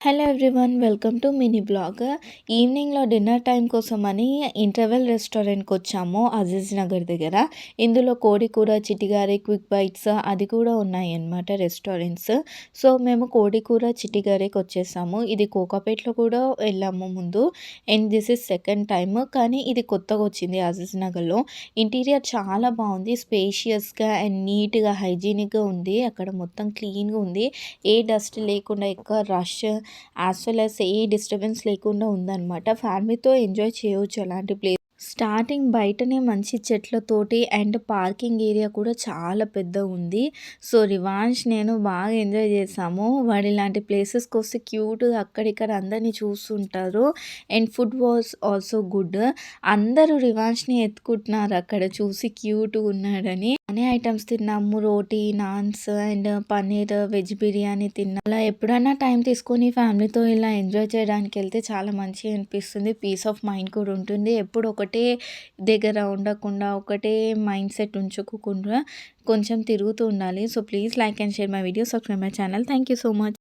Hello everyone, welcome to mini blog. ఈవినింగ్లో dinner time కోసమని interval రెస్టారెంట్కి వచ్చాము అజీజ్ నగర్ దగ్గర. ఇందులో కోడి కూర, చిటిగారి, క్విక్ బైట్స్ అది కూడా ఉన్నాయి అన్నమాట రెస్టారెంట్స్. సో మేము కోడి కూర, చిటిగారికి వచ్చేసాము. ఇది కోకాపేట్లో కూడా వెళ్ళాము ముందు, and this is second time. కానీ ఇది కొత్తగా వచ్చింది అజీజ్ నగర్లో. ఇంటీరియర్ చాలా బాగుంది, స్పేషియస్గా అండ్ నీట్గా హైజీనిక్గా ఉంది. అక్కడ మొత్తం క్లీన్గా ఉంది, ఏ డస్ట్ లేకుండా, ఎక్కువ rush as well as a disturbance లేకుండా ఉందన్నమాట. ఫ్యామిలీతో ఎంజాయ్ చేయవచ్చు అలాంటి ప్లేస్. స్టార్టింగ్ బయటనే మంచి చెట్లతోటి అండ్ పార్కింగ్ ఏరియా కూడా చాలా పెద్ద ఉంది. సో రివాన్ష్ నేను బాగా ఎంజాయ్ చేసాము. వాడు ఇలాంటి ప్లేసెస్కి వస్తే క్యూట్గా అక్కడిక్కడ అందరినీ చూస్తుంటారు. And food was also good. అందరూ రివాన్ష్ని ఎత్తుకుంటున్నారు అక్కడ చూసి క్యూట్గా ఉన్నాడని. అనే ఐటమ్స్ తిన్నాము, రోటీ, నాన్స్ అండ్ పన్నీర్ వెజ్ బిర్యానీ తిన్నాం. అలా ఎప్పుడైనా టైం తీసుకొని ఫ్యామిలీతో ఇలా ఎంజాయ్ చేయడానికి వెళ్తే చాలా మంచిగా అనిపిస్తుంది. పీస్ ఆఫ్ మైండ్ కూడా ఉంటుంది. ఎప్పుడు ఒకటే దగ్గర ఉండకుండా, ఒకటే మైండ్ సెట్ ఉంచుకోకుండా కొంచెం తిరుగుతూ ఉండాలి. So please like and share my video, subscribe my channel. Thank you so much.